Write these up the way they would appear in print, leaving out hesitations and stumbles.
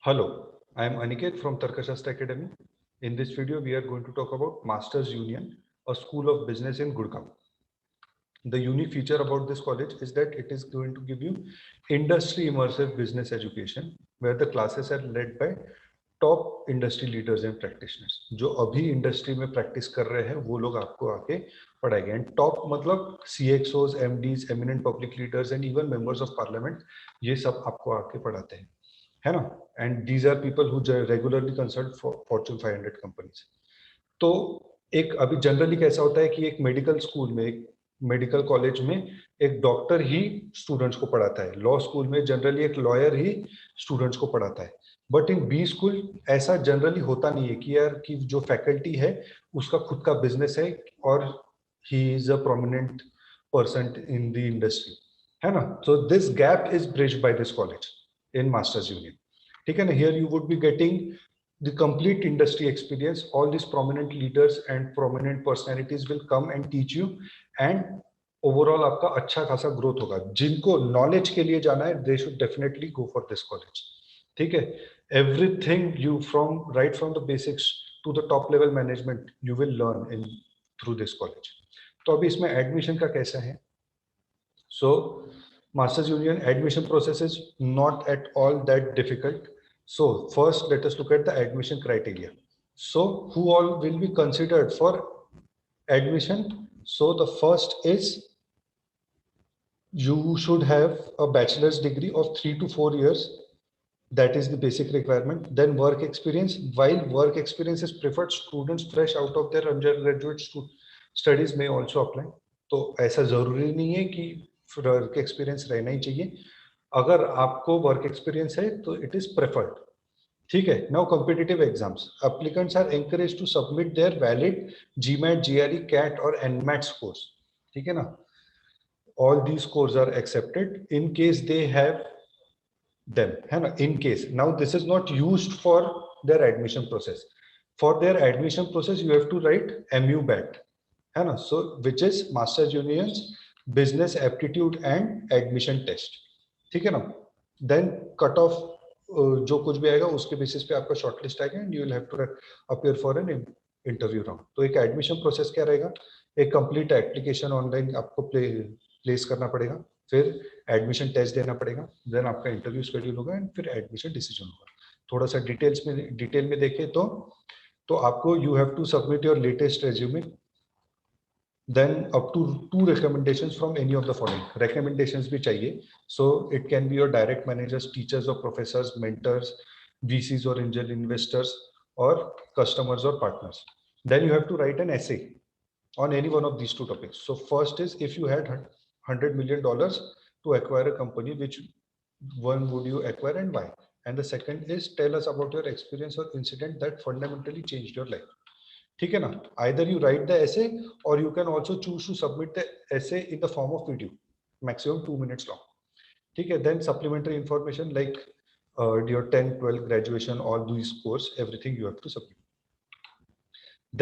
Hello, I am Aniket from Tarkashastra Academy. In this video, we are going to talk about Masters Union, a school of business in Gurgaon. The unique feature about this college is that it is going to give you industry immersive business education, where the classes are led by top industry leaders and practitioners जो अभी industry में practice कर रहे हैं वो लोग आपको आके पढ़ाएंगे एंड टॉप मतलब CXOs MDs eminent public leaders and even members of parliament ये सब आपको आके पढ़ाते हैं है ना and these are people who regularly consult for fortune 500 companies तो एक अभी जनरली कैसा होता है कि एक मेडिकल स्कूल में एक मेडिकल कॉलेज में एक डॉक्टर ही स्टूडेंट्स को पढ़ाता है लॉ स्कूल में जनरली एक लॉयर ही स्टूडेंट्स को पढ़ाता है बट इन बी स्कूल ऐसा जनरली होता नहीं है कि यार कि जो फैकल्टी है उसका खुद का बिजनेस है और he is a prominent person in the industry है ना so this gap is bridged by this college in Masters Union ठीक है ना here you would be getting the complete industry experience. All these prominent leaders and prominent personalities will come and teach you and overall आपका अच्छा खासा growth होगा जिनको knowledge के लिए जाना है they should definitely go for this college ठीक है everything you from right from the basics to the top level management you will learn in through this college तो अभी इसमें एडमिशन का कैसा है so Masters Union admission process is not at all that difficult. So first, let us look at the admission criteria. So who all will be considered for admission? So the first is you should have a bachelor's degree of 3 to 4 years. That is the basic requirement. Then work experience. While work experience is preferred, students fresh out of their undergraduate studies may also apply. तो ऐसा जरूरी नहीं है कि work experience रहना ही चाहिए अगर आपको वर्क एक्सपीरियंस है तो इट इज प्रेफर्ड ठीक है now competitive exams applicants are encourage to submit their valid GMAT GRE CAT और एनमैट स्कोर्स ठीक है ना all these scores are accepted in case they have them है ना in case now this is not used for their admission process for their admission process you have to write MUBAT है ना so which is Masters Union's business aptitude and admission test ठीक है ना then cut off जो कुछ भी आएगा उसके बेसिस पे आपका शॉर्ट लिस्ट आएगा and you will have to appear for an interview round तो एक एडमिशन प्रोसेस क्या रहेगा एक कंप्लीट एप्लीकेशन ऑनलाइन आपको प्लेस करना पड़ेगा फिर एडमिशन टेस्ट देना पड़ेगा देन आपका इंटरव्यू शेड्यूल होगा एंड फिर एडमिशन डिसीजन होगा थोड़ा सा डिटेल में देखें तो आपको you have to submit your latest resume then up to 2 recommendations from any of the following recommendations भी चाहिए so it can be your direct managers teachers or professors mentors VCs or angel investors or customers or partners then you have to write an essay on any one of these two topics so first is if you had $100 million to acquire a company which one would you acquire and why and the second is tell us about your experience or incident that fundamentally changed your life ठीक है ना either you write the essay or you can also choose to submit the essay in the form of video maximum 2 minutes long ठीक है then supplementary information like your 10 12 graduation all these course everything you have to submit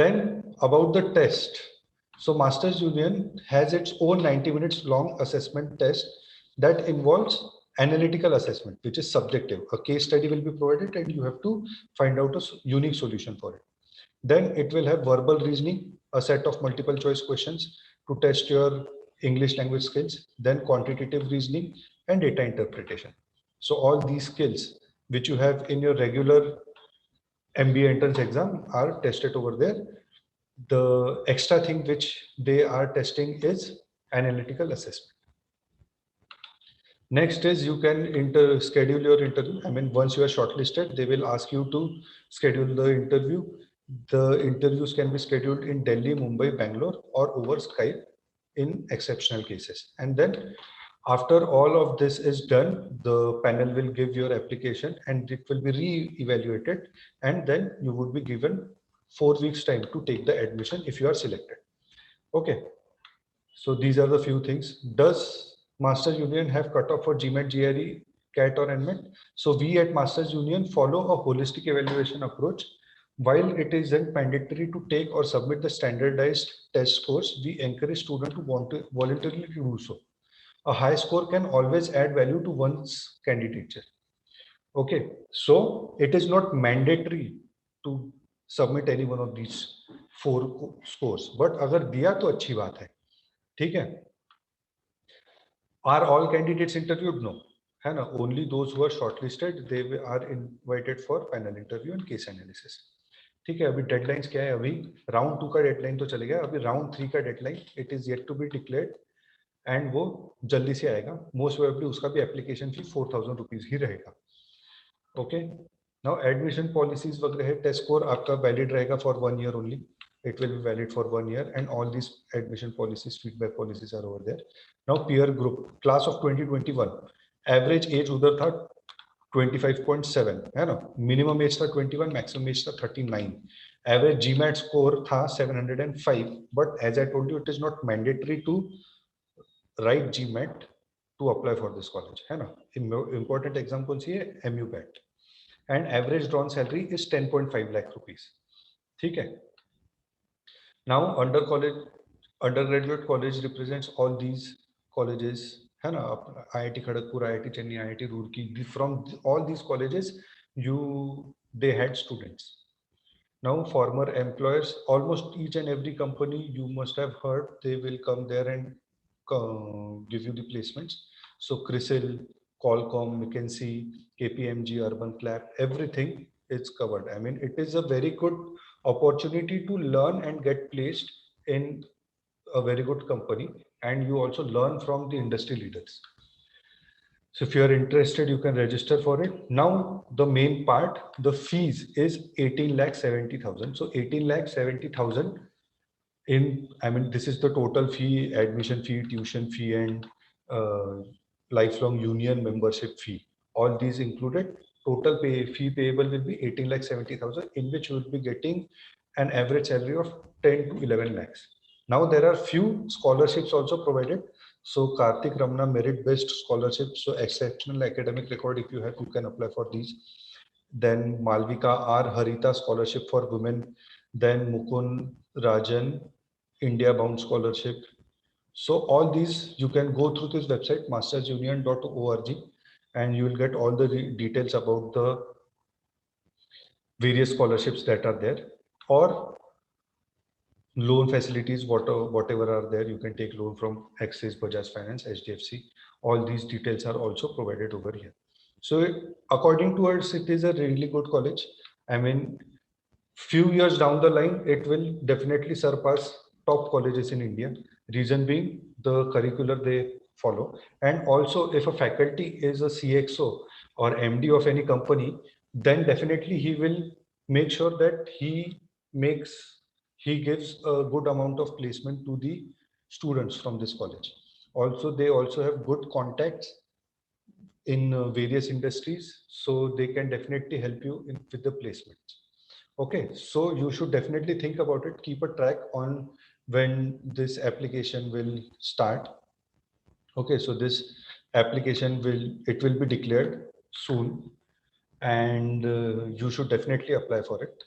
then about the test so Masters Union has its own 90 minutes long assessment test that involves analytical assessment which is subjective a case study will be provided and you have to find out a unique solution for it then it will have verbal reasoning a set of multiple choice questions to test your English language skills then quantitative reasoning and data interpretation so all these skills which you have in your regular MBA entrance exam are tested over there the extra thing which they are testing is analytical assessment next is you can schedule your interview I mean once you are shortlisted they will ask you to schedule the interview the interviews can be scheduled in Delhi, Mumbai, Bangalore or over Skype in exceptional cases. And then after all of this is done, the panel will give your application and it will be re-evaluated and then you would be given 4 weeks time to take the admission if you are selected. Okay. So these are the few things. Does Masters Union have cutoff for GMAT, GRE, CAT or NMAT? So we at Masters Union follow a holistic evaluation approach. While it isn't mandatory to take or submit the standardized test scores, we encourage students to want to voluntarily do so. A high score can always add value to one's candidature. Okay, so it is not mandatory to submit any one of these 4 scores, but अगर दिया तो अच्छी बात है, ठीक है. Are all candidates interviewed? No, है ना. Only those who are shortlisted, they are invited for final interview and case analysis. ठीक है. अभी डेडलाइंस क्या है? अभी राउंड 2 का डेडलाइन तो चले गया, अभी राउंड 3 का deadline it is yet to be declared and वो जल्दी से आएगा. मोस्ट प्रोबेबली उसका भी एप्लीकेशन फी 4000 रुपीज ही रहेगा. ओके. नाउ एडमिशन पॉलिसीज वगैरह है. टेस्ट स्कोर आपका वैलिड रहेगा for 1 year only. It will be valid for 1 year, and all these admission policies, feedback policies are over there. Now peer group, class of 2021, average age उधर था 25.7 है ना. Minimum age था 21, maximum age था 39. Average GMAT score था 705, but as I told you it is not mandatory to write GMAT to apply for this college, है ना. Important exam कौन सी है? MU BAT. And average drawn salary is 10.5 lakh rupees. ठीक है. Now undergraduate college represents all these colleges, है ना. IIT Kharagpur, IIT Chennai, IIT Roorkee, from all these colleges they had students. Now former employers, almost each and every company you must have heard, they will come there and give you the placements. So CRISIL, Qualcomm, McKinsey, KPMG, Urban Clap, everything is covered. I mean, it is a very good opportunity to learn and get placed in a very good company, and you also learn from the industry leaders. So if you are interested, you can register for it. Now the main part, the fees is 18,70,000. So 18,70,000 in, I mean, this is the total fee, admission fee, tuition fee, and lifelong union membership fee. All these included. Total fee payable will be 18,70,000, in which you will be getting an average salary of 10 to 11 lakhs. Now there are few scholarships also provided. So Karthik Ramana merit-based scholarship. So exceptional academic record, if you have, you can apply for these. Then Malvika R. Harita scholarship for women. Then Mukund Rajan India Bound scholarship. So all these you can go through this website mastersunion.org, and you will get all the details about the various scholarships that are there, or loan facilities, whatever are there. You can take loan from Axis, Bajaj Finance, HDFC. All these details are also provided over here. So according to us, it is a really good college. I mean, few years down the line, it will definitely surpass top colleges in India. Reason being the curricular they follow. And also, if a faculty is a CXO or MD of any company, then definitely he will make sure that he gives a good amount of placement to the students from this college. Also, they also have good contacts in various industries, so they can definitely help you with the placements. Okay, so you should definitely think about it. Keep a track on when this application will start. Okay, so this application will be declared soon, and you should definitely apply for it.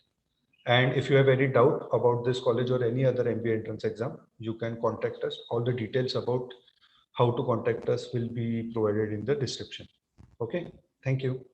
And if you have any doubt about this college or any other MBA entrance exam, you can contact us. All the details about how to contact us will be provided in the description. Okay, thank you.